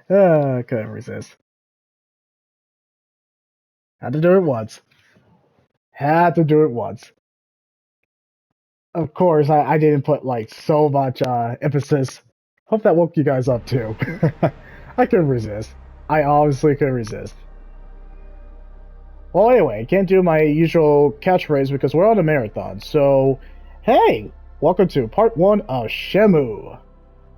Couldn't resist. Had to do it once. Had to do it once. Of course, I didn't put like so much emphasis. Hope that woke you guys up too. I couldn't resist. I honestly couldn't resist. Well, anyway, can't do my usual catchphrase because we're on a marathon. So, hey, welcome to part one of Shemu.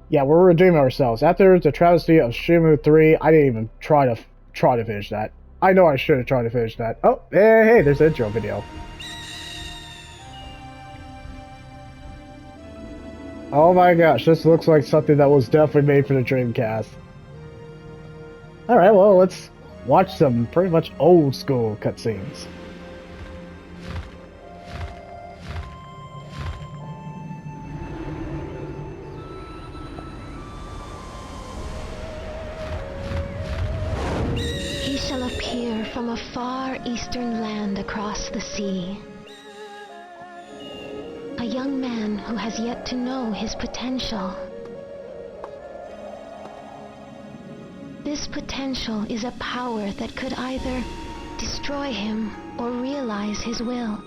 Yeah, we're redeeming ourselves after the travesty of Shemu 3. I didn't even try to finish that. I know I should have tried to finish that. Oh, hey, there's the intro video. Oh my gosh, this looks like something that was definitely made for the Dreamcast. Alright, well, let's watch some pretty much old school cutscenes. He shall appear from a far eastern land across the sea. A young man who has yet to know his potential. This potential is a power that could either destroy him or realize his will.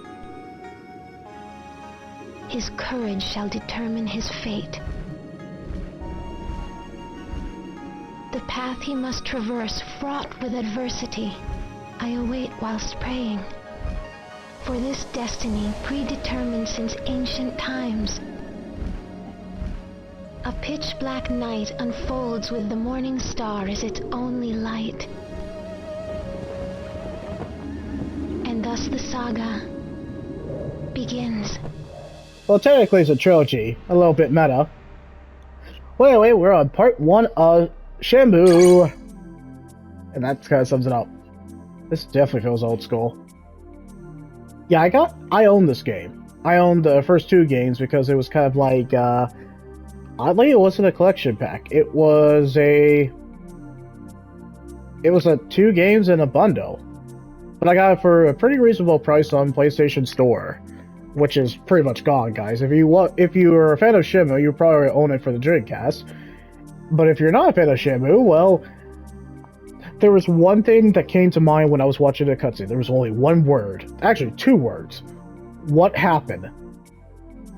His courage shall determine his fate. The path he must traverse, fraught with adversity, I await whilst praying. For this destiny predetermined since ancient times. A pitch-black night unfolds with the morning star as its only light. And thus the saga begins. Well, technically it's a trilogy, a little bit meta. Well, anyway, we're on part one of Shemu. And that kind of sums it up. This definitely feels old school. Yeah, I own this game. I owned the first two games because it was kind of like, oddly, it wasn't a collection pack. It was a 2 games in a bundle. But I got it for a pretty reasonable price on PlayStation Store, which is pretty much gone, guys. If you are a fan of Shemu, you probably own it for the Dreamcast. But if you're not a fan of Shemu, well, there was one thing that came to mind when I was watching the cutscene. There was only one word. Actually, 2 words. What happened?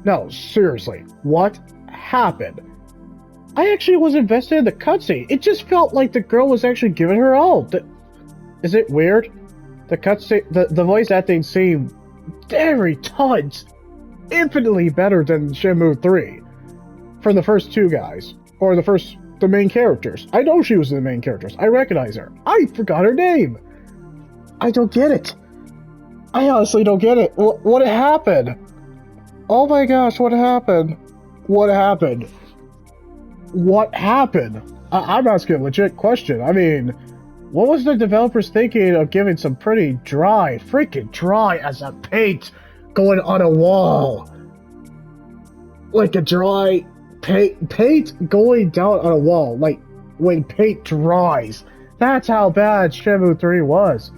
No, seriously. What happened? I actually was invested in the cutscene. It just felt like the girl was actually giving her all. Is it weird? The cutscene, the voice acting seemed very tons, infinitely better than Shenmue 3 for the first 2 guys, or the main characters. I know she was the main characters. I recognize her. I forgot her name. I don't get it. I honestly don't get it. What happened? Oh my gosh, what happened? What happened? What happened? I'm asking a legit question. I mean, what was the developers thinking of giving some pretty freaking dry as a paint going on a wall? Like a dry paint going down on a wall, like when paint dries. That's how bad Shenmue 3 was.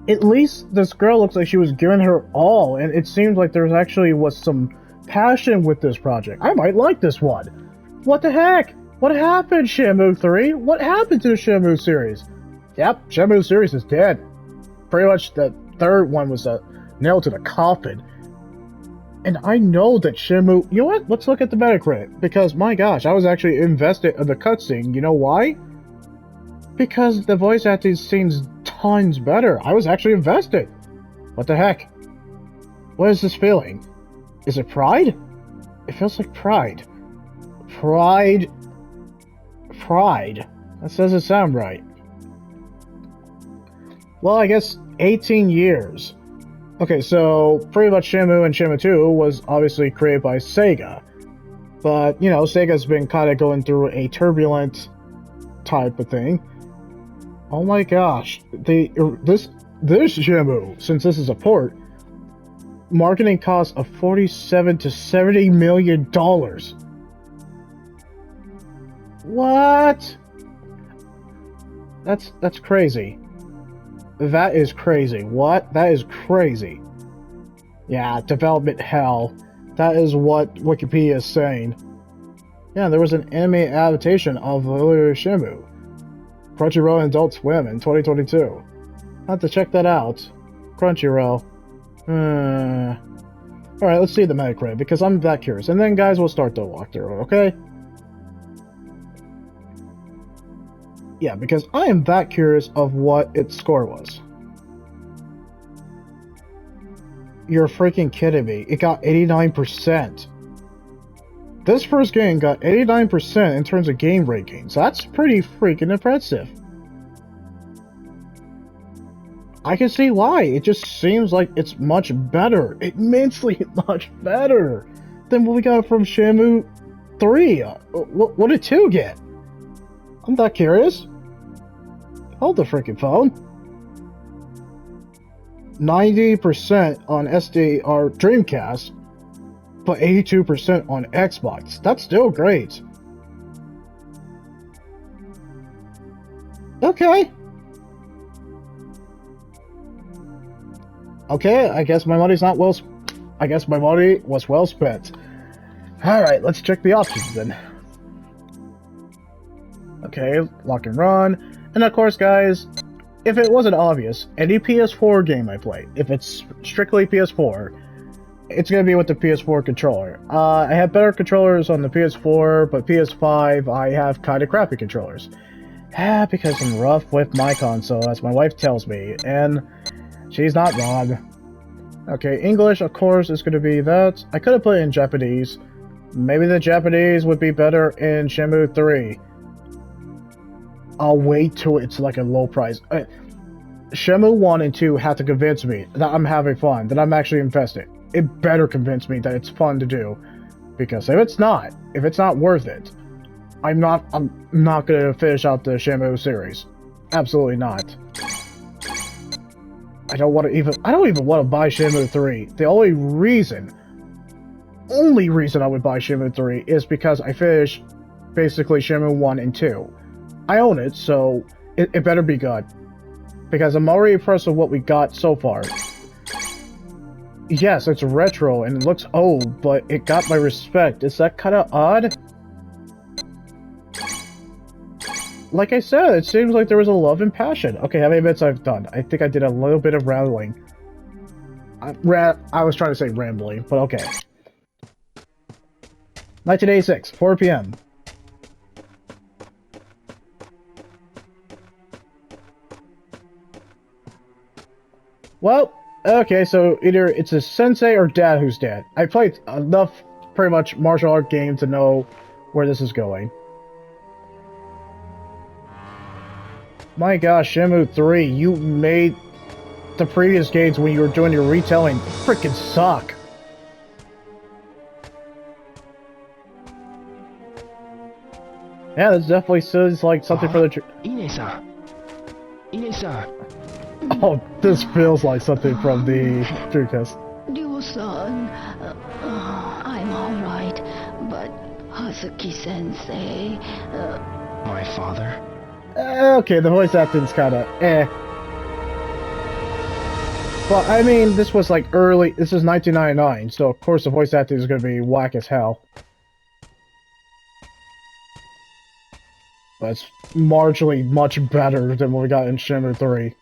At least this girl looks like she was giving her all, and it seems like there actually was some passion with this project. I might like this one. What the heck? What happened, Shenmue 3? What happened to the Shenmue series? Yep, Shenmue series is dead. Pretty much the third one was a nail to the coffin. And I know that Shenmue... You know what? Let's look at the Metacritic. Because, my gosh, I was actually invested in the cutscene. You know why? Because the voice acting seems tons better. I was actually invested. What the heck? What is this feeling? Is it pride? It feels like pride. Pride. That doesn't sound right. Well, I guess 18 years. Okay, so pretty much Shenmue and Shenmue 2 was obviously created by Sega. But, you know, Sega's been kind of going through a turbulent type of thing. Oh my gosh. This Shenmue, since this is a port, marketing costs of $47 to $70 million. What? That's crazy. That is crazy. What? That is crazy. Yeah, development hell. That is what Wikipedia is saying. Yeah, there was an anime adaptation of Shimu. Crunchyroll and Adult Swim in 2022. I have to check that out. Crunchyroll. Alright, let's see the Metacritic, because I'm that curious. And then, guys, we'll start the walkthrough, okay? Yeah, because I am that curious of what its score was. You're freaking kidding me. It got 89%. This first game got 89% in terms of game rankings. That's pretty freaking impressive. I can see why. It just seems like it's much better. Immensely much better than what we got from Shamu 3. What did 2 get? I'm that curious. Hold the freaking phone. 90% on SD or Dreamcast, but 82% on Xbox. That's still great. Okay. Okay, I guess my money's not well. I guess my money was well spent. All right, let's check the options then. Okay, lock and run, and of course, guys, if it wasn't obvious, any PS4 game I play, if it's strictly PS4, it's gonna be with the PS4 controller. I have better controllers on the PS4, but PS5, I have kind of crappy controllers. Because I'm rough with my console, as my wife tells me, and she's not wrong. Okay, English, of course, is gonna be that. I could have put it in Japanese. Maybe the Japanese would be better in Shenmue 3. I'll wait till it's like a low price. Shenmue 1 and 2 have to convince me that I'm having fun, that I'm actually invested. It better convince me that it's fun to do. Because if it's not worth it, I'm not gonna finish out the Shenmue series. Absolutely not. I don't even want to buy Shenmue 3. The only reason I would buy Shenmue 3 is because I finished basically Shenmue 1 and 2. I own it, so it better be good. Because I'm already impressed with what we got so far. Yes, it's retro and it looks old, but it got my respect. Is that kind of odd? Like I said, it seems like there was a love and passion. Okay, how many minutes I've done? I think I did a little bit of rambling. I was trying to say rambling, but okay. 1986, 4 p.m. Well, okay, so either it's a sensei or dad who's dead. I played enough, pretty much, martial art games to know where this is going. My gosh, Shenmue 3, you made the previous games when you were doing your retelling freaking suck. Yeah, this definitely sounds like something for the... Ine-san. Ine-san. Oh, this feels like something from the Dreamcast. Ryo-san, I'm alright, but Hazuki-sensei... My father? Okay, the voice acting's kinda But, I mean, this was like early... This is 1999, so of course the voice acting is gonna be whack as hell. But it's marginally much better than what we got in Shenmue 3.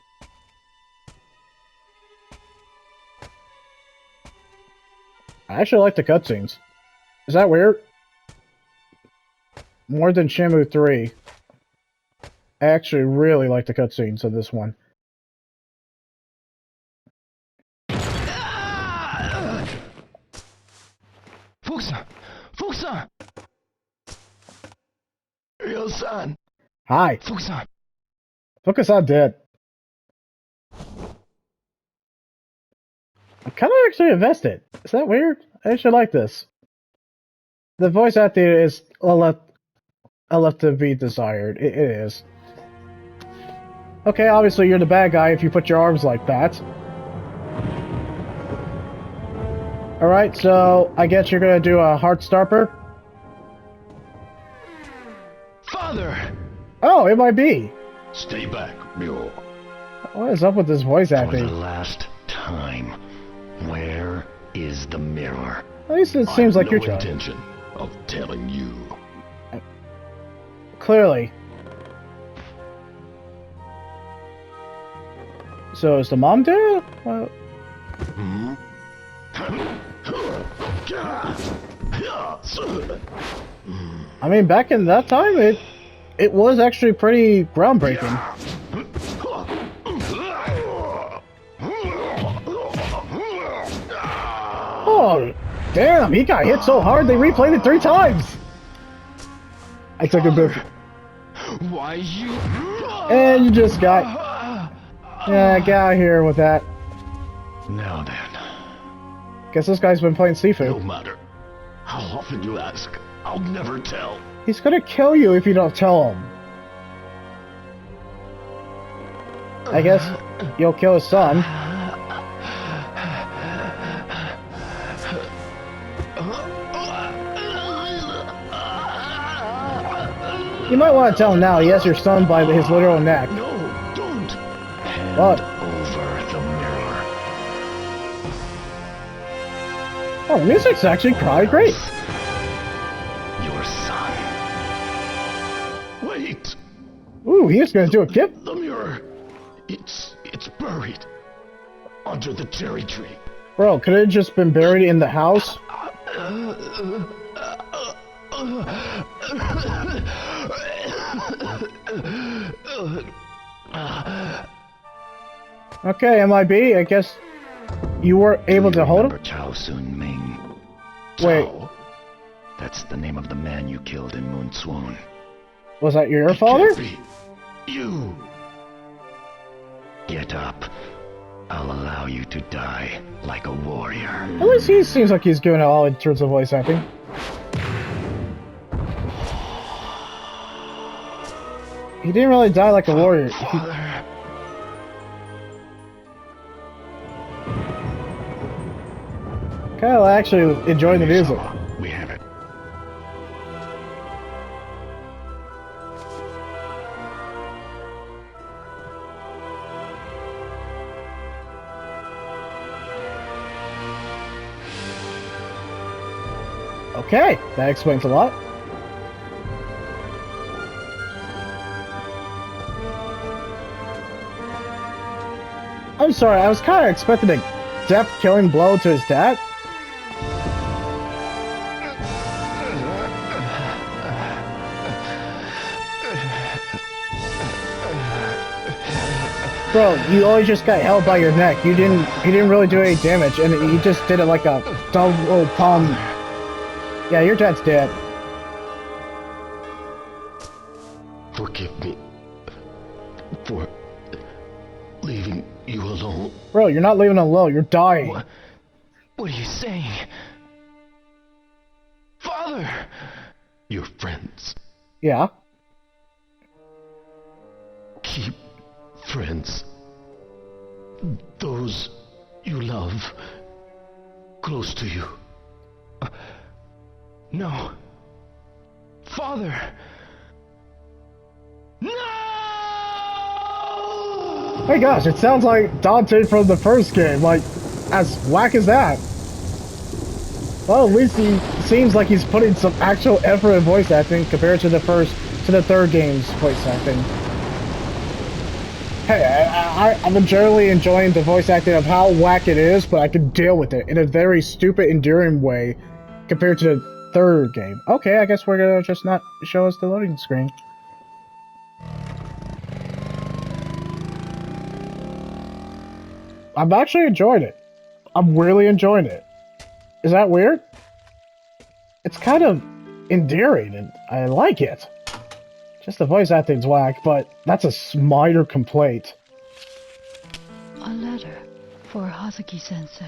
I actually like the cutscenes. Is that weird? More than Shenmue 3. I actually really like the cutscenes of this one. Fukusan! Fukusan! Ryo-san! Hi! Fukusan! Fukusan dead. I'm kind of actually invested. Is that weird? I actually like this. The voice acting is left to be desired. It is. Okay, obviously you're the bad guy if you put your arms like that. Alright, so I guess you're gonna do a heart stopper? Father! Oh, it might be. Stay back, Ryo. What is up with this voice For acting? the last time, where is the mirror? At least it seems like you're trying. intention of telling you. clearly. So is the mom dead? I mean, back in that time, it was actually pretty groundbreaking. Oh, damn! He got hit so hard they replayed it 3 times. I took a bit. Why you? And you just got. Yeah, get out of here with that. Now then, Guess this guy's been playing no seafood. matter how often you ask, I'll never tell. He's gonna kill you if you don't tell him. I guess you'll kill his son. You might want to tell him now. He has your son by his literal neck. No, don't. Hand What? over the mirror. Oh, the music's actually quite great. Your son. Wait. Ooh, he's gonna do a kip. The mirror. It's buried under the cherry tree. Bro, could it have just been buried in the house? Okay, MIB, I guess you were able to hold him? Chao Sun Ming. Wait. Chao. That's the name of the man you killed in Moon Swan. Was that your father? Can't be. You. Get up. I'll allow you to die like a warrior. At least he seems like he's doing it all in terms of voice acting. He didn't really die like a warrior. Father. Kind of actually enjoying the music. We have it. Okay, that explains a lot. I'm sorry, I was kind of expecting a death-killing blow to his dad. Bro, you always just got held by your neck. He didn't really do any damage, and you just did it like a double palm. Yeah, your dad's dead. Forgive me for leaving you alone. Bro, you're not leaving alone. You're dying. What are you saying? Father! Your friends. Yeah. Keep friends. Those you love close to you. No. Father! No! Hey gosh, it sounds like Dante from the first game. Like, as whack as that. Well, at least he seems like he's putting some actual effort in voice acting compared to the third game's voice acting. Hey, I'm generally enjoying the voice acting of how whack it is, but I can deal with it in a very stupid, endearing way compared to the third game. Okay, I guess we're gonna just not show us the loading screen. I'm actually enjoying it. I'm really enjoying it. Is that weird? It's kind of endearing, and I like it. Just the voice acting's whack, but that's a minor complaint. A letter for Hazuki-sensei.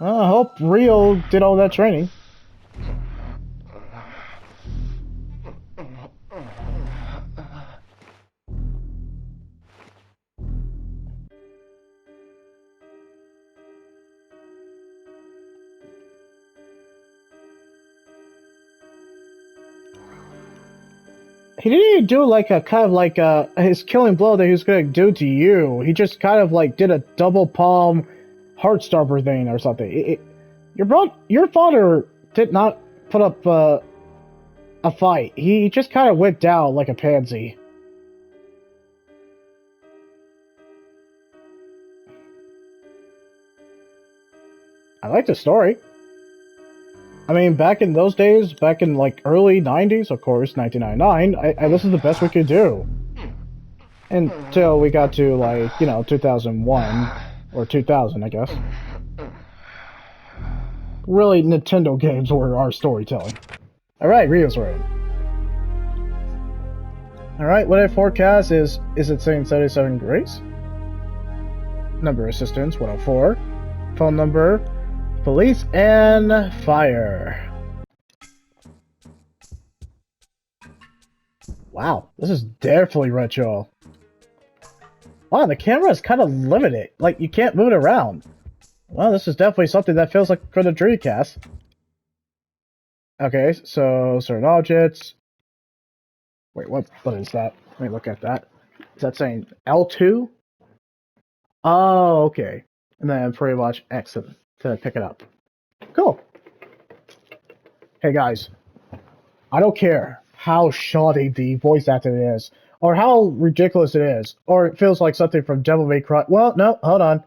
I hope Rio did all that training. He didn't even do like a kind of like his killing blow that he was gonna do to you. He just kind of like did a double palm Heartstopper thing or something. Your father did not put up a fight. He just kind of went down like a pansy. I like the story. I mean, back in those days, back in like early 90s, of course, 1999, this is the best we could do. Until we got to like, 2001 or 2000, I guess. Really, Nintendo games were our storytelling. Alright, Rio's room. Alright, what I forecast is it saying 77 Grace? Number assistance 104. Phone number, police, and fire. Wow, this is definitely retro. Wow, the camera is kind of limited. Like, you can't move it around. Well, this is definitely something that feels like for the Dreamcast. Okay, so certain objects. Wait, what is that? Let me look at that. Is that saying L2? Oh, okay. And then pretty much X to pick it up. Cool. Hey guys, I don't care how shoddy the voice acting is, or how ridiculous it is, or it feels like something from Devil May Cry. Well, no, hold on.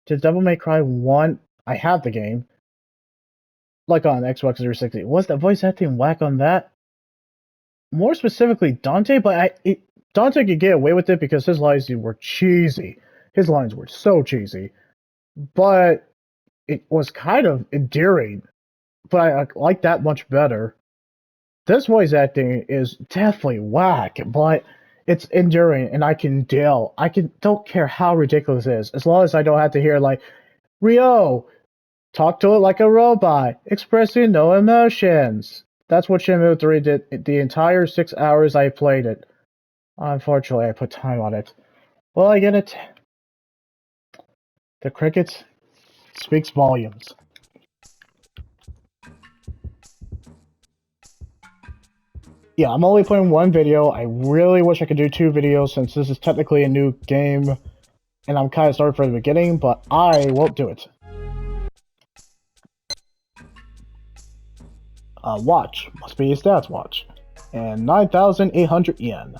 Did Devil May Cry 1? I have the game. Like on Xbox 360. Was the voice acting whack on that? More specifically, Dante, but Dante could get away with it because his lines were cheesy. His lines were so cheesy. But it was kind of endearing. But I like that much better. This voice acting is definitely whack, but it's enduring, and I can deal. Don't care how ridiculous it is, as long as I don't have to hear like, Ryo, talk to it like a robot, expressing no emotions. That's what Shenmue 3 did the entire 6 hours I played it. Unfortunately, I put time on it. Well, I get it. The cricket speaks volumes. Yeah, I'm only playing one video. I really wish I could do 2 videos since this is technically a new game. And I'm kind of sorry for the beginning, but I won't do it. Watch. Must be a stats watch. And 9,800 yen.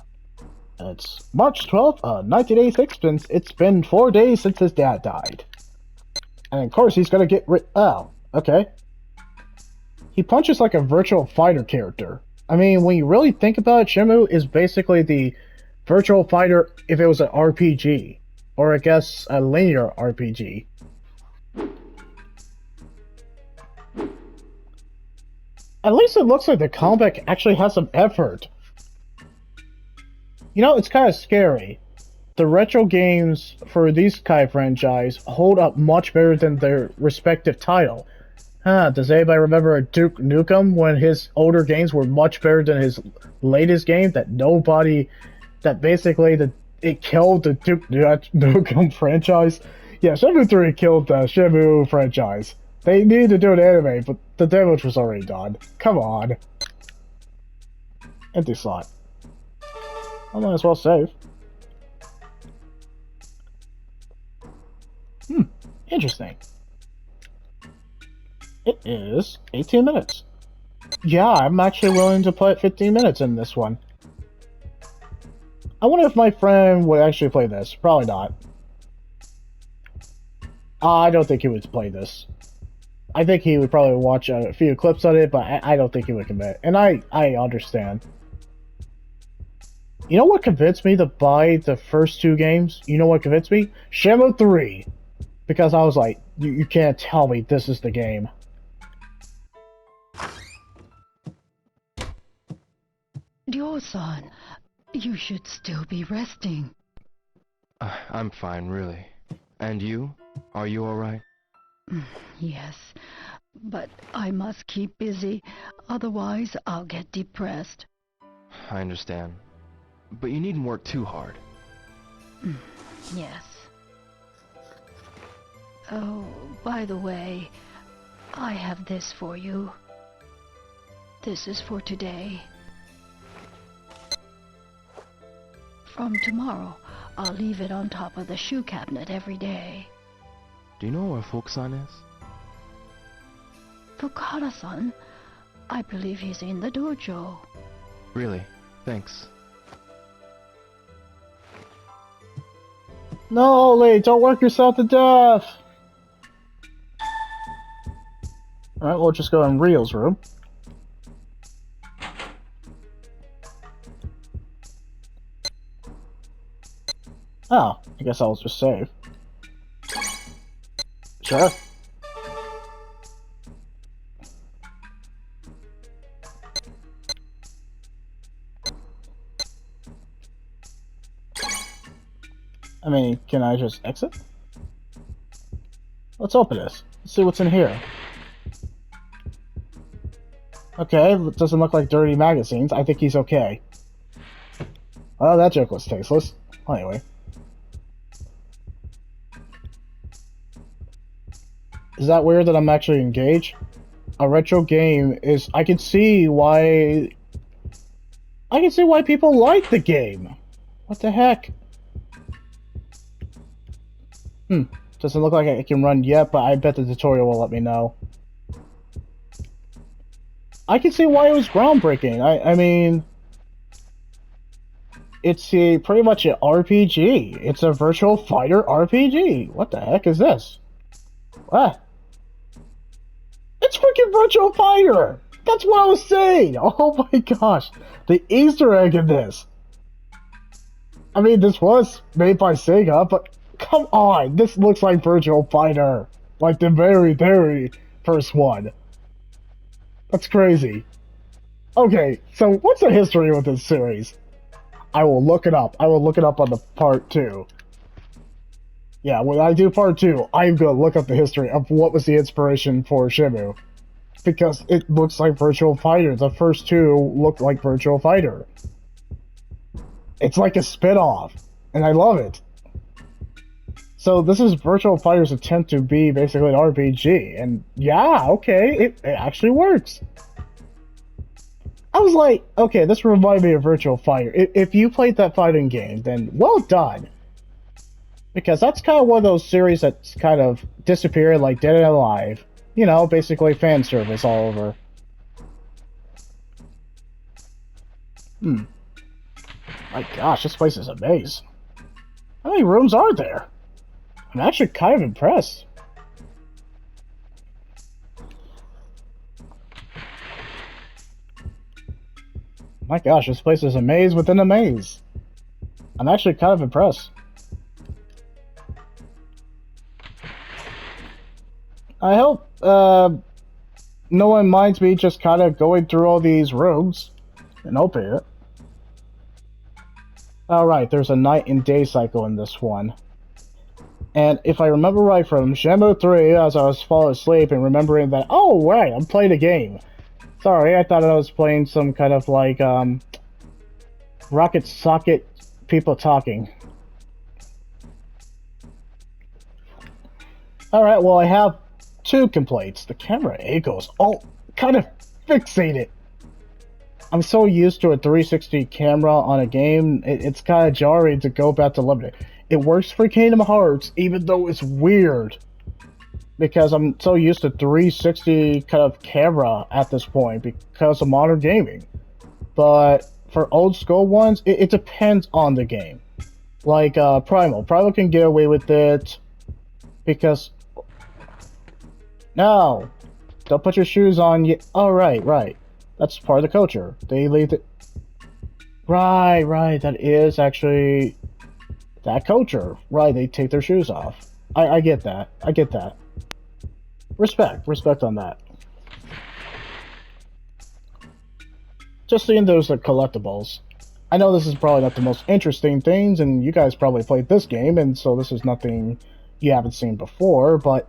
And it's March 12th, 1986. It's been 4 days since his dad died. And of course he's gonna get oh, okay. He punches like a Virtua Fighter character. I mean, when you really think about it, Shenmue is basically the Virtua Fighter if it was an RPG. Or I guess a linear RPG. At least it looks like the combat actually has some effort. You know, it's kind of scary. The retro games for these kind of franchise hold up much better than their respective title. Does anybody remember Duke Nukem when his older games were much better than his latest game? That basically it killed the Duke Nukem franchise? Yeah, Shenmue 3 killed the Shenmue franchise. They needed to do an anime, but the damage was already done. Come on. Empty slot. I might as well save. Interesting. It is 18 minutes. Yeah, I'm actually willing to put 15 minutes in this one. I wonder if my friend would actually play this. Probably not. I don't think he would play this. I think he would probably watch a few clips of it, but I don't think he would commit. And I understand. You know what convinced me to buy the first 2 games? You know what convinced me? Shenmue 3. Because I was like, you can't tell me this is the game. Ryo-san, you should still be resting. I'm fine, really. And you? Are you alright? Yes, but I must keep busy, otherwise I'll get depressed. I understand. But you needn't work too hard. Yes. Oh, by the way, I have this for you. This is for today. From tomorrow, I'll leave it on top of the shoe cabinet every day. Do you know where Fukusan is? Fukara-san? I believe he's in the dojo. Really? Thanks. No, Lee, don't work yourself to death! Alright, we'll just go in Rio's room. Oh, I guess I'll just save. Sure. I mean, can I just exit? Let's open this. Let's see what's in here. Okay, it doesn't look like dirty magazines. I think he's okay. Oh, that joke was tasteless. Anyway. Is that weird that I'm actually engaged? A retro game is... I can see why people like the game. What the heck? Doesn't look like it can run yet, but I bet the tutorial will let me know. I can see why it was groundbreaking. I mean... It's pretty much an RPG. It's a Virtual Fighter RPG. What the heck is this? What? It's freaking Virtual Fighter! That's what I was saying! Oh my gosh. The Easter egg in this. I mean, this was made by Sega, but come on! This looks like Virtual Fighter. Like the very, very first one. That's crazy. Okay, so what's the history with this series? I will look it up. I will look it up on the part 2. Yeah, when I do part 2, I'm gonna look up the history of what was the inspiration for Shimu. Because it looks like Virtual Fighter. The first 2 look like Virtual Fighter. It's like a spin-off, and I love it. So this is Virtual Fighter's attempt to be basically an RPG, and yeah, okay, it actually works. I was like, okay, this reminded me of Virtual Fighter. If you played that fighting game, then well done. Because that's kind of one of those series that's kind of disappeared like Dead and Alive. You know, basically fan service all over. My gosh, this place is a maze. How many rooms are there? I'm actually kind of impressed. My gosh, this place is a maze within a maze. I'm actually kind of impressed. I hope no one minds me just kind of going through all these rooms and opening it. Alright, there's a night and day cycle in this one. And if I remember right from Shenmue 3, as I was falling asleep and remembering that, oh right, I'm playing a game. Sorry, I thought I was playing some kind of like, rocket socket people talking. Alright, well I have 2 complaints. The camera angles all kind of fixated. I'm so used to a 360 camera on a game, it's kind of jarring to go back to limited. It works for Kingdom Hearts, even though it's weird. Because I'm so used to 360 kind of camera at this point because of modern gaming. But for old school ones, it depends on the game. Like Primal. Primal can get away with it because... No! Don't put your shoes on yet. Oh, right. That's part of the culture. They leave it... Right, that is actually... that culture. Right, they take their shoes off. I get that. Respect on that. Just seeing those are collectibles. I know this is probably not the most interesting things, and you guys probably played this game, and so this is nothing you haven't seen before, but...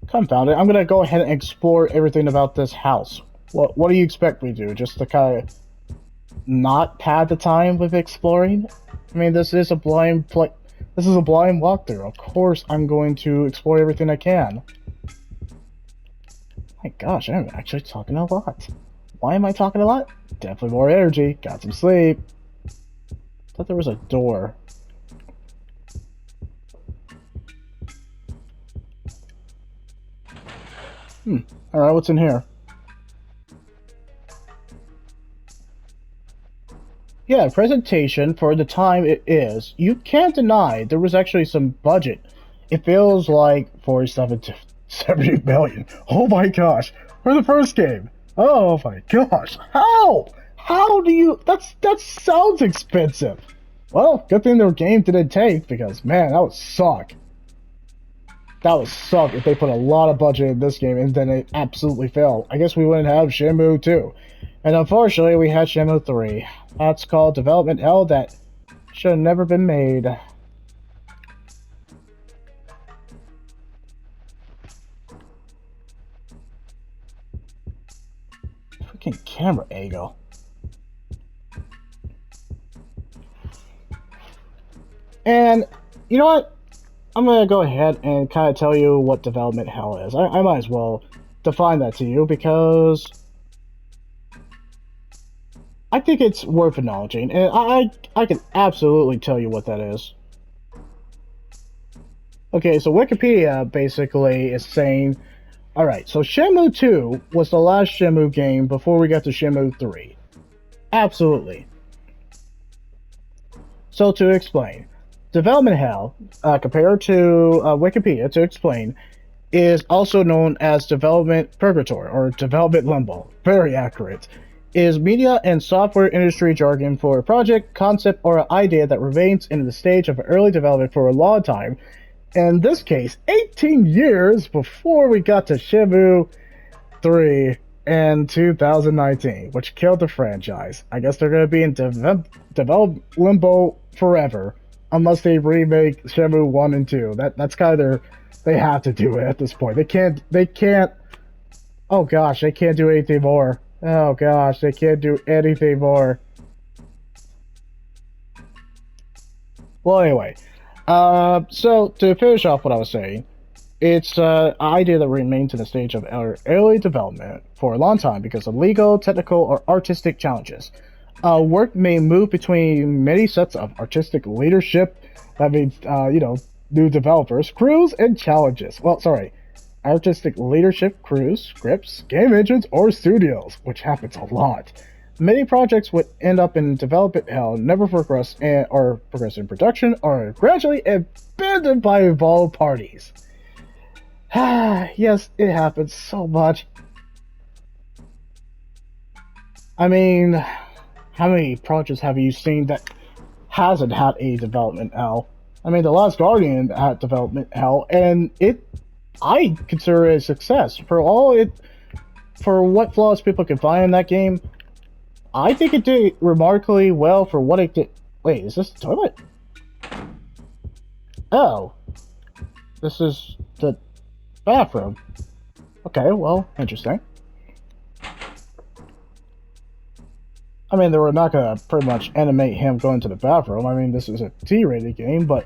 confound it, I'm gonna go ahead and explore everything about this house. What do you expect me to do? Just to kind of not pad the time with exploring? I mean, this is a blind walkthrough. Of course I'm going to explore everything I can. My gosh, I'm actually talking a lot. Why am I talking a lot? Definitely more energy. Got some sleep. Thought there was a door. Alright, what's in here? Yeah, presentation for the time it is. You can't deny there was actually some budget. It feels like 47 to 70 million. Oh my gosh. For the first game. Oh my gosh. How? How do you... That sounds expensive. Well, good thing their game didn't take, because man, that would suck. That would suck if they put a lot of budget in this game and then it absolutely failed. I guess we wouldn't have Shenmue 2. And unfortunately, we had Shenmue 3. That's called development hell that should have never been made. Freaking camera angle. And, you know what? I'm gonna go ahead and kind of tell you what development hell is. I might as well define that to you because I think it's worth acknowledging, and I can absolutely tell you what that is. Okay, so Wikipedia basically is saying, alright, so Shenmue 2 was the last Shenmue game before we got to Shenmue 3. Absolutely. So to explain, development hell, compared to Wikipedia to explain, is also known as development purgatory or development limbo. Very accurate. Is media and software industry jargon for a project, concept, or an idea that remains in the stage of early development for a long time. In this case, 18 years before we got to Shenmue 3 in 2019, which killed the franchise. I guess they're going to be in develop limbo forever. Unless they remake Shenmue 1 and 2. That's kind of their... They have to do it at this point. They can't... Oh gosh, they can't do anything more. Oh gosh, they can't do anything more. Well, anyway. So, to finish off what I was saying, it's an idea that remains in the stage of early development for a long time because of legal, technical, or artistic challenges. Work may move between many sets of artistic leadership, that means, new developers, crews, and challenges. Well, sorry, artistic leadership, crews, scripts, game engines, or studios, which happens a lot. Many projects would end up in development hell, never progress or progress in production, or gradually abandoned by involved parties. Yes, it happens so much. I mean, how many projects have you seen that hasn't had a development hell? I mean, The Last Guardian had development hell, and I consider it a success. For what flaws people can find in that game, I think it did remarkably well for what it did. Wait, is this the toilet? Oh. This is the bathroom. Okay, well, interesting. I mean, they were not gonna pretty much animate him going to the bathroom. I mean, this is a T-rated game, but...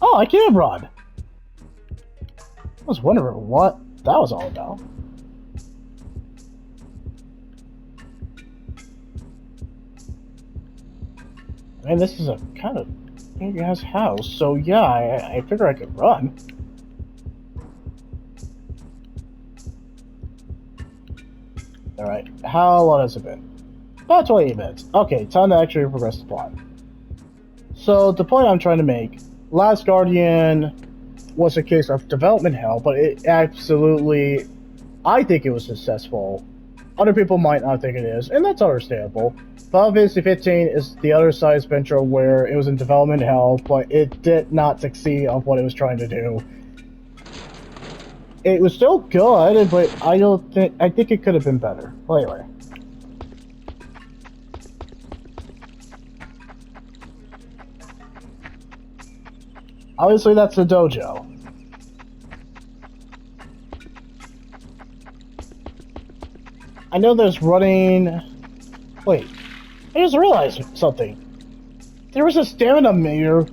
Oh, I can run! I was wondering what that was all about. I mean, this is a kind of big-ass house, so yeah, I figure I could run. Alright, how long has it been? About 20 minutes. Okay, time to actually progress the plot. So, the point I'm trying to make, Last Guardian was a case of development hell, but it absolutely, I think it was successful. Other people might not think it is, and that's understandable. Final Fantasy 15 is the other side of Spectrum where it was in development hell, but it did not succeed of what it was trying to do. It was still good, but I think it could have been better. Well, anyway. Obviously, that's the dojo. I know there's running... Wait, I just realized something. There was a stamina meter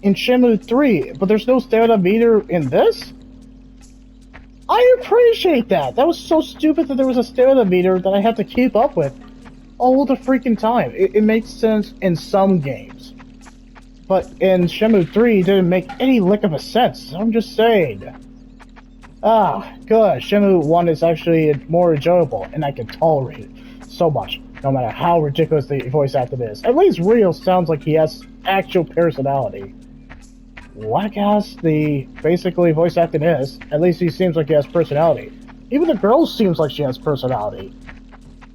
in Shenmue 3, but there's no stamina meter in this? I appreciate that! That was so stupid that there was a stamina meter that I had to keep up with all the freaking time. It makes sense in some games. But in Shenmue 3, it didn't make any lick of a sense. I'm just saying. Ah, good. Shenmue 1 is actually more enjoyable, and I can tolerate it so much, no matter how ridiculous the voice acting is. At least Rio sounds like he has actual personality. Whack ass the basically voice acting is, at least he seems like he has personality. Even the girl seems like she has personality.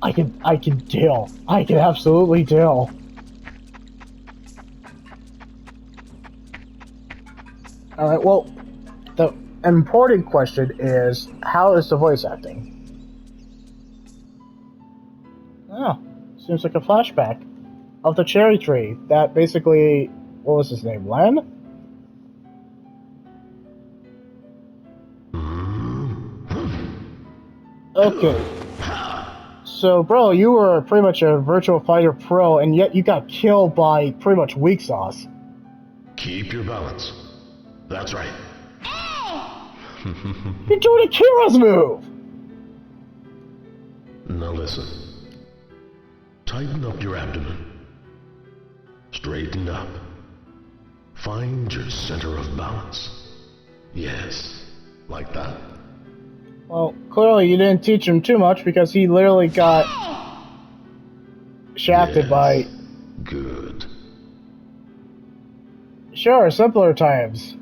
I can tell. I can absolutely tell. Alright, well, the important question is, how is the voice acting? Oh, seems like a flashback of the cherry tree that basically, what was his name, Len? Okay. So, bro, you were pretty much a Virtua Fighter pro, and yet you got killed by pretty much weak sauce. Keep your balance. That's right. You're doing a Kira's move! Now listen. Tighten up your abdomen. Straighten up. Find your center of balance. Yes, like that. Well, clearly you didn't teach him too much because he literally got shafted Yes. by... Good. Sure, simpler times.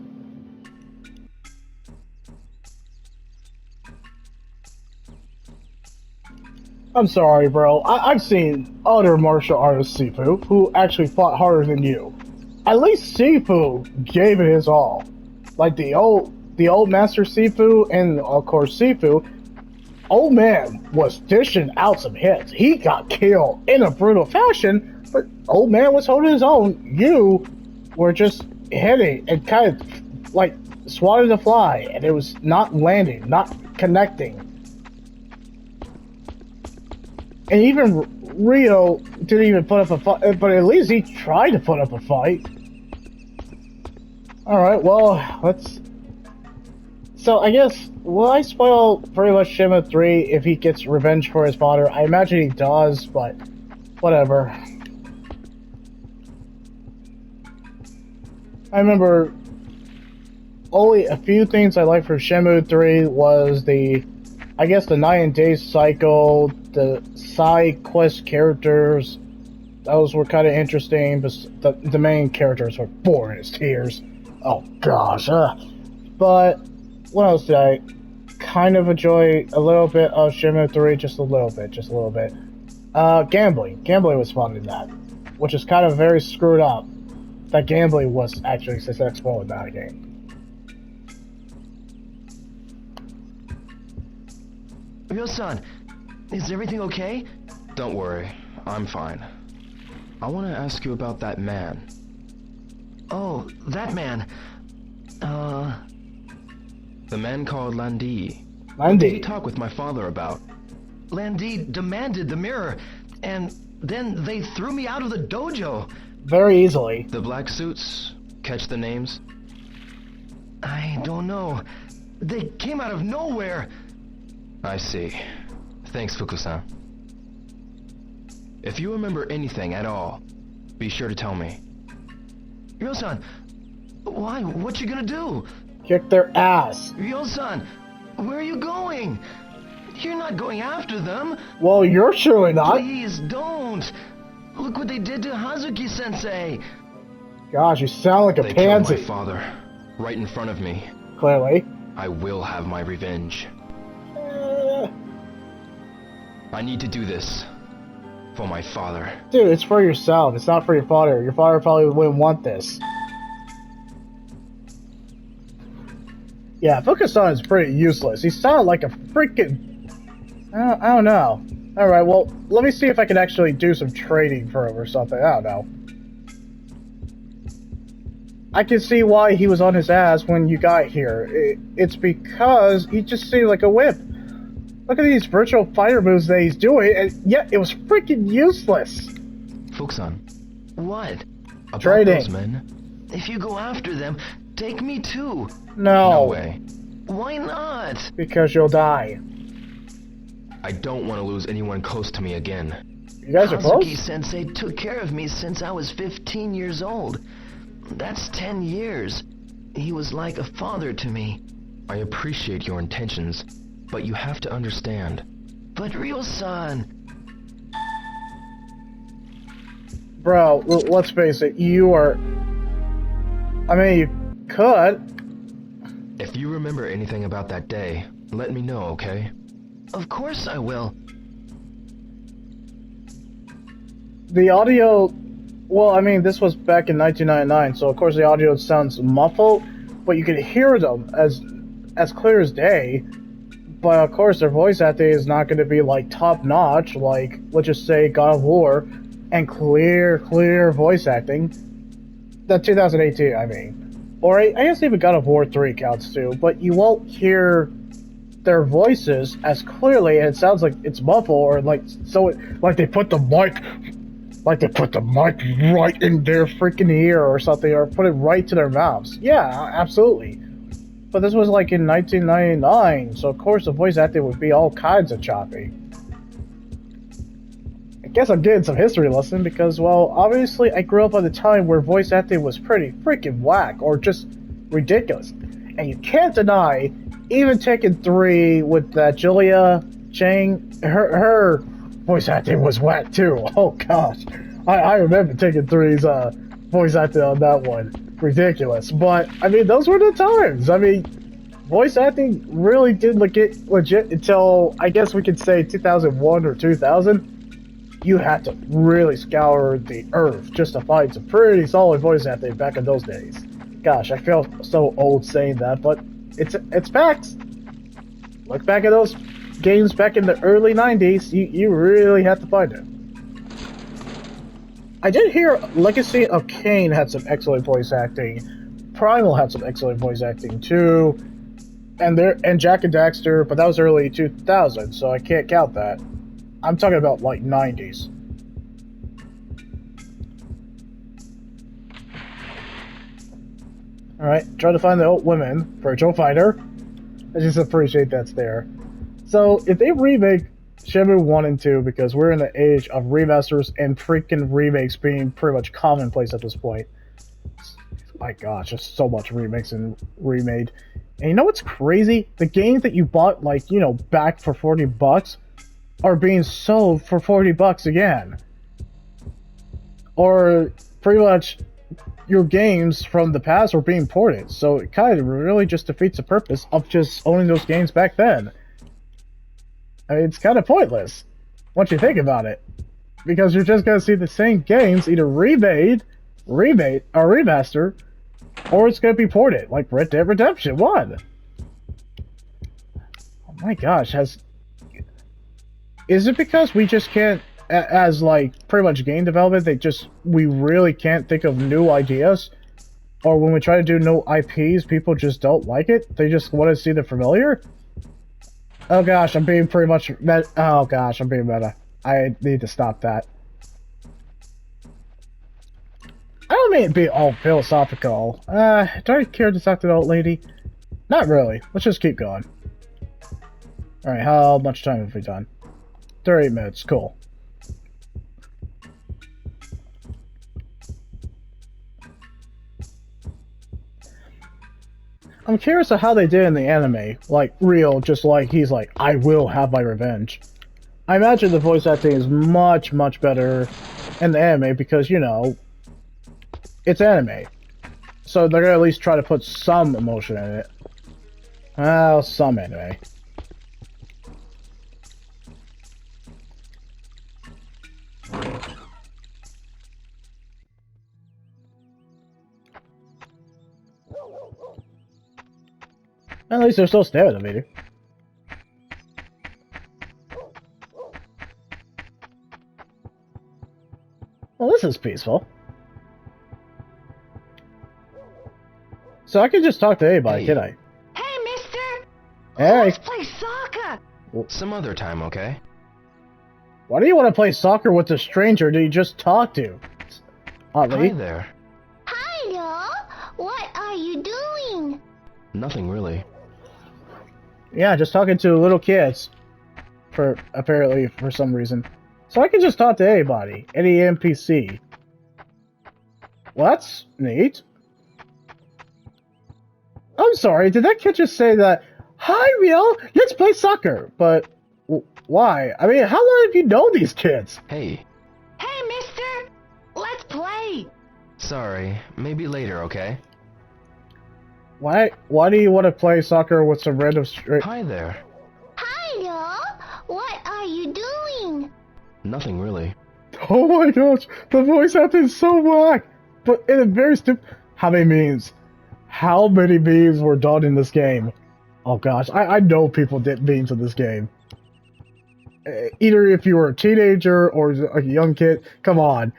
I'm sorry, bro. I've seen other martial artists, Sifu, who actually fought harder than you. At least Sifu gave it his all. Like the old Master Sifu and of course Sifu, old man was dishing out some hits. He got killed in a brutal fashion, but old man was holding his own. You were just hitting and kind of like swatting the fly, and it was not landing, not connecting. And even Rio didn't even put up a fight, but at least he tried to put up a fight. Alright, well, let's... So, I guess, will I spoil pretty much Shenmue 3 if he gets revenge for his father? I imagine he does, but whatever. I remember only a few things I liked for Shenmue 3 was the 9 and day cycle, the side quest characters. Those were kind of interesting, but the main characters were boring as tears. Oh gosh, But what else did I kind of enjoy a little bit of Shenmue 3? Just a little bit. Gambling. Gambling was fun in that, which is kind of very screwed up. That gambling was actually successful in that game. Ryo-san, is everything okay? Don't worry, I'm fine. I want to ask you about that man. Oh, that man. The man called Landi. What did Landy. he talk with my father about? Landi demanded the mirror, and then they threw me out of the dojo. Very easily. The black suits? Catch the names? I don't know. They came out of nowhere. I see. Thanks, Fuku-san. If you remember anything at all, be sure to tell me. Ryo-san, why? What you gonna do? Kick their ass. Ryo-san, where are you going? You're not going after them. Well, you're surely not. Please don't. Look what they did to Hazuki-sensei. Gosh, you sound like a They killed my pansy. father, right in front of me. Clearly. I will have my revenge. Uh, I need to do this. For my father. Dude, it's for yourself. It's not for your father. Your father probably wouldn't want this. Yeah, Fukusan is pretty useless. He sounded like a freaking... I don't know. Alright, well, let me see if I can actually do some trading for him or something. I don't know. I can see why he was on his ass when you got here. It's because he just seemed like a whip. Look at these virtual fighter moves that he's doing, and yet it was freaking useless. Fukusan, What? about Trading. those men? If you go after them, take me too. No. No way. Why not? Because you'll die. I don't want to lose anyone close to me again. You guys are close? Hazuki-sensei took care of me since I was 15 years old. That's 10 years. He was like a father to me. I appreciate your intentions, but you have to understand. But Ryo-san! Bro, let's face it, you are... I mean, you could. If you remember anything about that day, let me know, okay? Of course I will. The audio... Well, I mean, this was back in 1999, so of course the audio sounds muffled, but you can hear them as clear as day. But of course their voice acting is not going to be like top-notch, like, let's just say God of War, and clear voice acting. The 2018, I mean. Or I guess even God of War 3 counts too, but you won't hear their voices as clearly, and it sounds like it's muffled, or like, like they put the mic right in their freaking ear or something, or put it right to their mouths. Yeah, absolutely. But this was like in 1999, so of course the voice acting would be all kinds of choppy. I guess I'm getting some history lesson because, well, obviously I grew up at a time where voice acting was pretty freaking whack, or just ridiculous. And you can't deny, even Tekken 3 with that Julia Chang, her voice acting was whack too. Oh gosh. I remember Tekken 3's voice acting on that one. Ridiculous. But, I mean, those were the times. I mean, voice acting really didn't get legit until, I guess we could say 2001 or 2000. You had to really scour the earth just to find some pretty solid voice acting back in those days. Gosh, I feel so old saying that, but it's facts. Look back at those games back in the early 90s, you really had to find it. I did hear Legacy of Kain had some excellent voice acting. Primal had some excellent voice acting too. And Jak and Daxter, but that was early 2000, so I can't count that. I'm talking about like 90s. Alright, try to find the old women, Virtual Fighter. I just appreciate that's there. So, if they remake Shenmue 1 and 2, because we're in the age of remasters and freaking remakes being pretty much commonplace at this point. My gosh, there's so much remakes and remade. And you know what's crazy? The games that you bought, like, you know, back for $40 are being sold for $40 again. Or pretty much your games from the past are being ported, so it kind of really just defeats the purpose of just owning those games back then. I mean, it's kind of pointless once you think about it, because you're just gonna see the same games either remade, or remaster, or it's gonna be ported, like Red Dead Redemption 1. Oh my gosh, is it because we just can't, as like pretty much game development, we really can't think of new ideas? Or when we try to do new IPs, people just don't like it? They just want to see the familiar? Oh gosh, I'm being pretty much oh gosh, I'm being meta. I need to stop that. I don't mean to be all philosophical. Do I care to talk to the old lady? Not really. Let's just keep going. Alright, how much time have we done? 30 minutes, cool. I'm curious of how they did in the anime. Like, Real, just like, he's like, I will have my revenge. I imagine the voice acting is much, much better in the anime because, you know, it's anime. So they're gonna at least try to put some emotion in it. Well, some anyway. At least they're still staring at me. Well, this is peaceful. So I can just talk to anybody, can I? Hey, mister! Hey! Let's play soccer! Some other time, okay? Why do you want to play soccer with a stranger that you just talked to? Hi there. Hello! What are you doing? Nothing really. Yeah, just talking to little kids. Apparently, for some reason. So I can just talk to anybody. Any NPC. Well, that's neat. I'm sorry, did that kid just say that, "Hi, Rio, let's play soccer"? But why? I mean, how long have you known these kids? Hey, Hey, mister! Let's play! sorry. Maybe later, okay? Why do you want to play soccer with some random straight? Hi there. Hi, y'all. What are you doing? Nothing really. Oh my gosh, the voice acting is so black, but in a very stupid. How many memes? How many memes were done in this game? Oh gosh, I know people did memes in this game. Either if you were a teenager or a young kid, come on,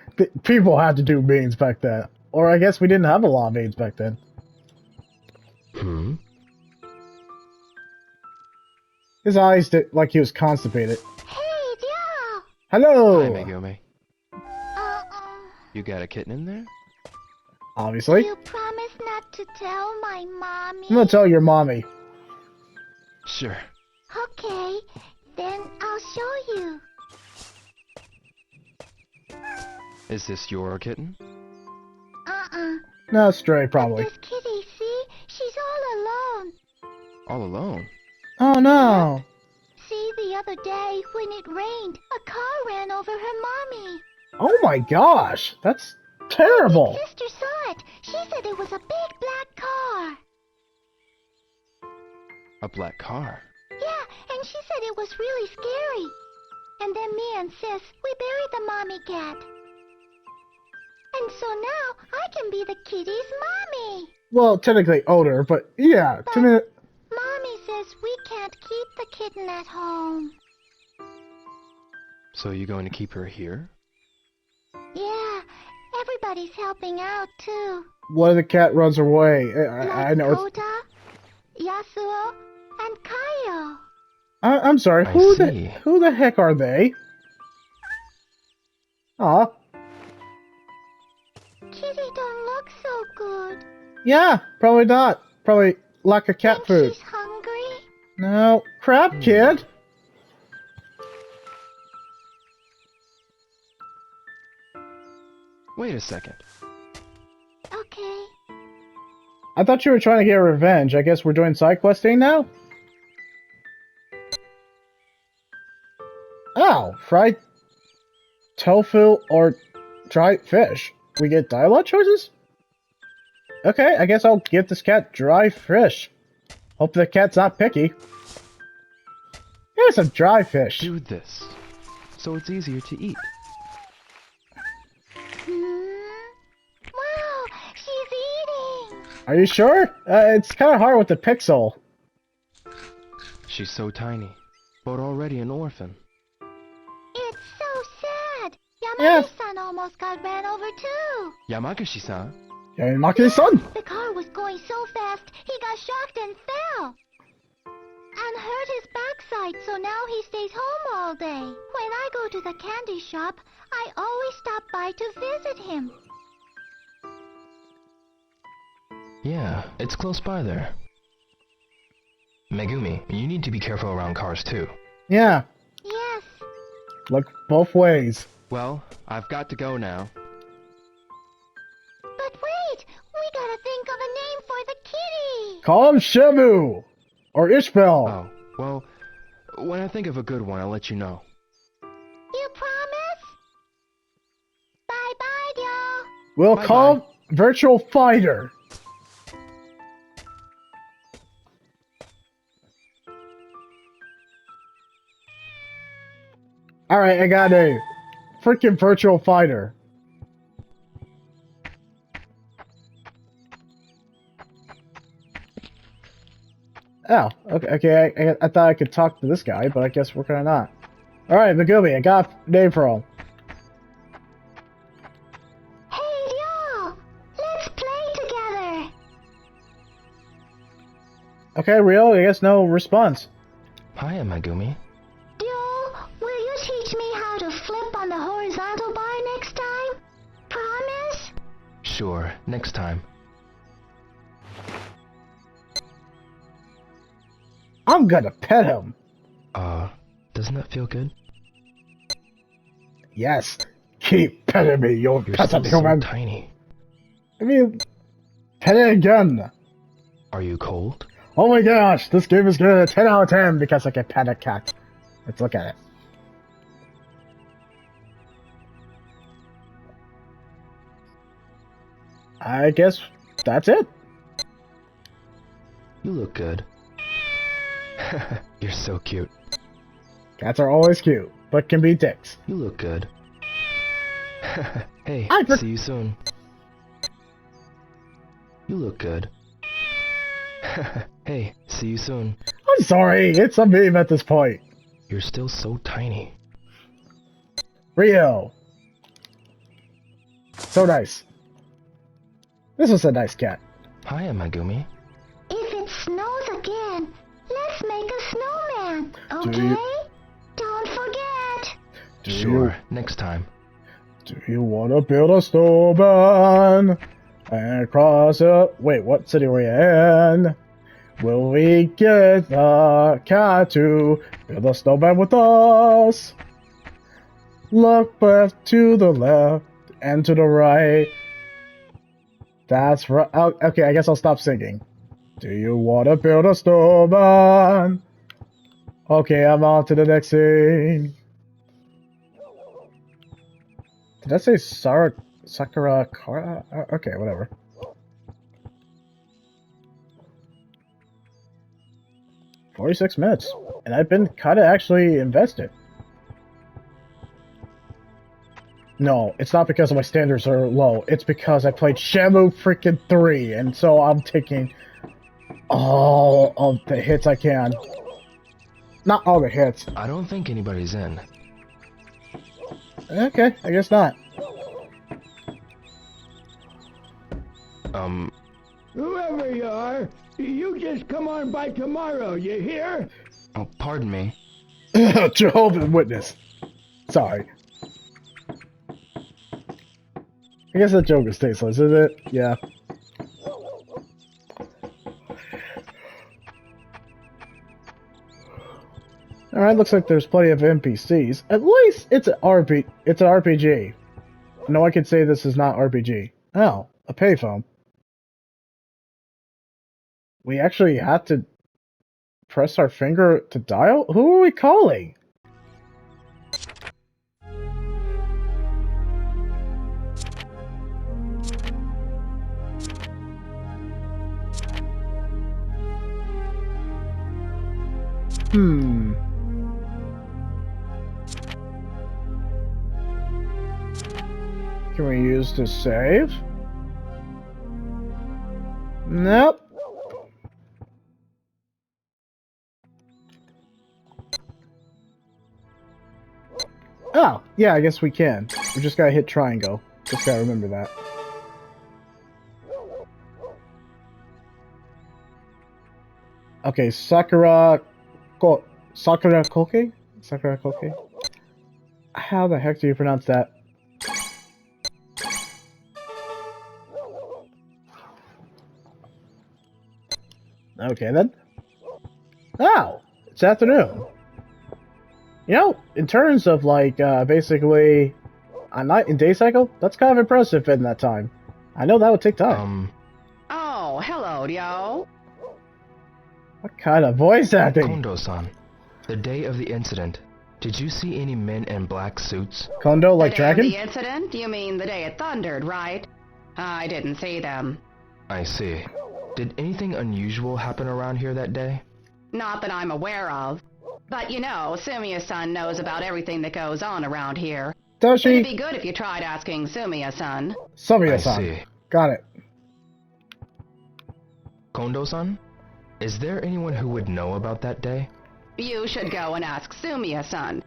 people had to do memes back then. Or I guess we didn't have a lot of memes back then. Hmm? His eyes did like he was constipated. Hey, y'all. Hello! Hi, Megumi. Uh-uh. You got a kitten in there? Obviously. You promise not to tell my mommy? I'm gonna tell your mommy. Sure. Okay, then I'll show you. Is this your kitten? Uh-uh. No, stray, probably. This kitty, see? She's all alone. All alone? Oh no! See, the other day, when it rained, a car ran over her mommy. Oh my gosh! That's terrible! My sister saw it. She said it was a big black car. A black car? Yeah, and she said it was really scary. And then me and Sis, we buried the mommy cat. And so now, I can be the kitty's mommy. Well, technically owner, but yeah, to me. Mommy says we can't keep the kitten at home. So you going to keep her here? Yeah, everybody's helping out too. What if the cat runs away? I Like know. Kota, Yasuo, and Kaio. I'm sorry. I Who see. who the heck are they? Aw, Kitty don't look so good. yeah, probably not. Probably lack of cat Think food. she's hungry? No, crap, kid. Wait a second. Okay. I thought you were trying to get revenge. I guess we're doing side questing now. Oh, fried tofu or dried fish. We get dialogue choices? Okay, I guess I'll give this cat dry fish. Hope the cat's not picky. Here's some dry fish. Do this, so it's easier to eat. Wow, she's eating. Are you sure? It's kind of hard with the pixel. She's so tiny, but already an orphan. It's so sad. Yeah. Yamada-san almost got ran over too. Yamaguchi-san? Yeah, Maki-san. The car was going so fast, he got shocked and fell. And hurt his backside, so now he stays home all day. When I go to the candy shop, I always stop by to visit him. Yeah, it's close by there. Megumi, you need to be careful around cars too. Yeah, Yes. look both ways. Well, I've got to go now. But wait, we gotta think of a name for the kitty. Call him Shimu or Ishbel. Oh, well, when I think of a good one, I'll let you know. You promise? Bye-bye, y'all. We'll Bye-bye. call him Virtual Fighter. Alright, I got a freaking Virtual Fighter. Oh, okay, I thought I could talk to this guy, but I guess we're kinda not. Alright, Megumi, I got a name for him. Hey, y'all. Let's play together. Okay, Rio, I guess no response. Hi, Megumi. Yo, will you teach me how to flip on the horizontal bar next time? Promise? Sure, next time. I'm gonna pet him. Doesn't that feel good? Yes. Keep petting me, you You're peasant still so human. tiny. I mean, pet it again. Are you cold? Oh my gosh, this game is good. 10 out of 10 because I can pet a cat. Let's look at it. I guess that's it. You look good. You're so cute. Cats are always cute, but can be dicks. You look good. Hey, see you soon. You look good. Hey, see you soon. I'm sorry, it's a meme at this point. You're still so tiny. Rio. So nice. This is a nice cat. Hi, Megumi. If it snows again, let's make a snowman, Do okay? you- Don't forget. Sure, next time. Do you want to build a snowman and cross it? Wait, what city are we in? Will we get the cat to build a snowman with us? Look back to the left and to the right. That's right. Oh, okay, I guess I'll stop singing. Do you want to build a snowman? Okay, I'm on to the next scene. Did I say Sakura Kara? Okay, whatever. $46 and I've been kind of actually invested. No, it's not because my standards are low. It's because I played Shamu freaking 3, and so I'm taking all of the hits I can. Not all the hits. I don't think anybody's in. Okay, I guess not. Whoever you are, you just come on by tomorrow, you hear? Oh, pardon me. Jehovah's Witness. Sorry. I guess that joke is tasteless, is it? Yeah. Alright, looks like there's plenty of NPCs. At least it's an RPG. No one can say this is not RPG. Oh, a payphone. We actually had to press our finger to dial? Who are we calling? Can we use to save? Nope. Oh, yeah, I guess we can. We just gotta hit triangle. Just gotta remember that. Okay, Sakura Koke? Sakura Koke? How the heck do you pronounce that? Okay then. Oh, it's afternoon. You know, in terms of like basically a night and day cycle, that's kind of impressive in that time. I know that would take time. Oh, hello, yo. What kind of voice acting? Kondo-san, the day of the incident, did you see any men in black suits? Kondo like The day of dragon? the incident? You mean the day it thundered, right? I didn't see them. I see. Did anything unusual happen around here that day? Not that I'm aware of. But you know, Sumiya-san knows about everything that goes on around here. Does It'd she? be good if you tried asking Sumiya-san. I Sumiya-san. see. Got it. Kondo-san? Is there anyone who would know about that day? You should go and ask Sumiya-san.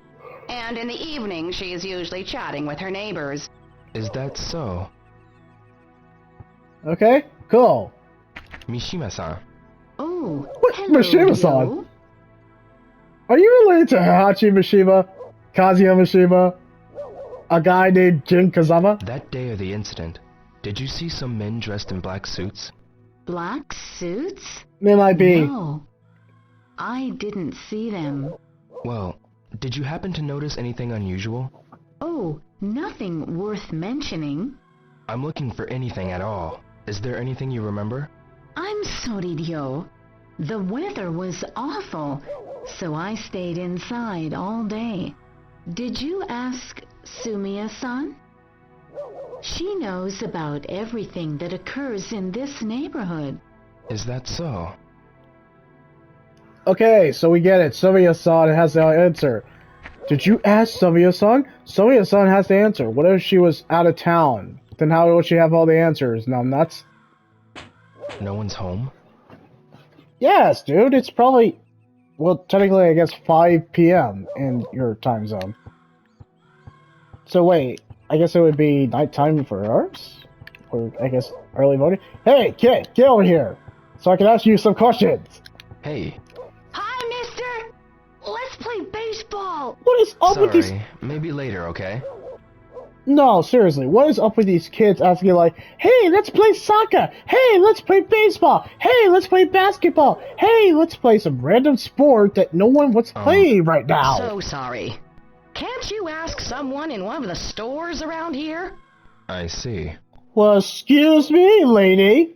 And in the evening, she is usually chatting with her neighbors. Is that so? Okay, cool. Mishima-san. Oh, What? hello, Mishima-san? Rio. Are you related to Hachi Mishima? Kazuya Mishima? A guy named Jin Kazama? That day of the incident, did you see some men dressed in black suits? Black suits? They might be. No. I didn't see them. Well, did you happen to notice anything unusual? Oh, nothing worth mentioning. I'm looking for anything at all. Is there anything you remember? I'm sorry, Ryo. The weather was awful, so I stayed inside all day. Did you ask Sumiya-san? She knows about everything that occurs in this neighborhood. Is that so? Okay, so we get it. Sumiya-san has the answer. Did you ask Sumiya-san? Sumiya-san has the answer. What if she was out of town? Then how would she have all the answers? No, nuts. No one's home? Yes, dude. It's probably, well, technically, I guess 5 p.m. in your time zone. So wait, I guess it would be nighttime for ours? Or I guess early morning? Hey, kid, get over here, so I can ask you some questions. Hey. Hi, mister! Let's play baseball! What is up with these? Sorry, maybe later, okay? No, seriously, what is up with these kids asking like, hey, let's play soccer! Hey, let's play baseball! Hey, let's play basketball! Hey, let's play some random sport that no one wants to play right now! So sorry. Can't you ask someone in one of the stores around here? I see. Well, excuse me, lady.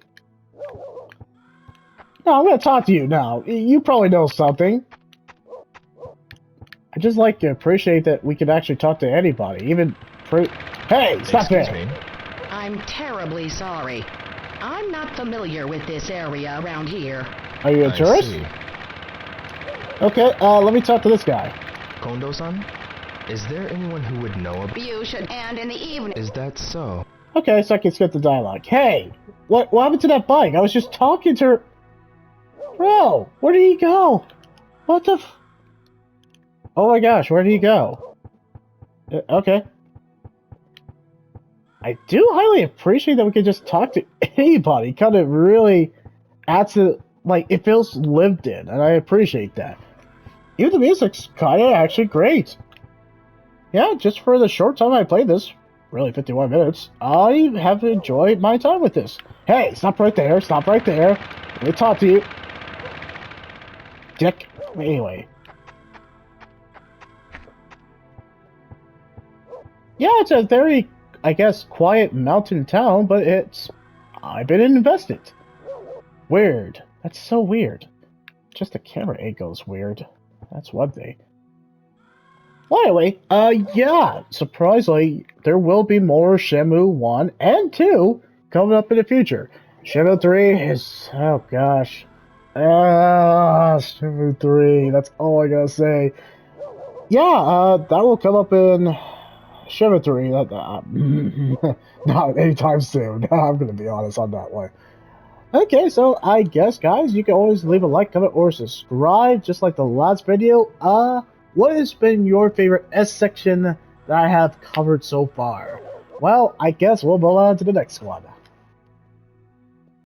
No, I'm gonna talk to you now. You probably know something. I just like to appreciate that we can actually talk to anybody, even Hey, stop Excuse it! me. I'm terribly sorry. I'm not familiar with this area around here. Are you a I tourist? see. Okay, let me talk to this guy. Kondo-san? Is there anyone who would know about... You should, and in the evening. Is that so? Okay, so I can skip the dialogue. Hey, what happened to that bike? I was just talking to her. Bro, where did he go? What the Oh my gosh, where did he go? Okay. I do highly appreciate that we can just talk to anybody. Kind of really adds to, like, it feels lived in, and I appreciate that. Even the music's kind of actually great. Yeah, just for the short time I played this, really 51 minutes, I have enjoyed my time with this. Hey, stop right there, stop right there. Let me talk to you. Dick. Anyway. Yeah, it's a very, I guess, quiet mountain town, but I've been invested. Weird. That's so weird. Just the camera angle's weird. That's one thing. Well, anyway, yeah, surprisingly, there will be more Shenmue 1 and 2 coming up in the future. Shenmue 3 is, oh gosh. Shenmue 3, that's all I gotta say. Yeah, that will come up in Shenmue 3, not anytime soon. I'm gonna be honest on that one. Okay, so I guess, guys, you can always leave a like, comment, or subscribe, just like the last video. What has been your favorite S section that I have covered so far? Well, I guess we'll move on to the next one.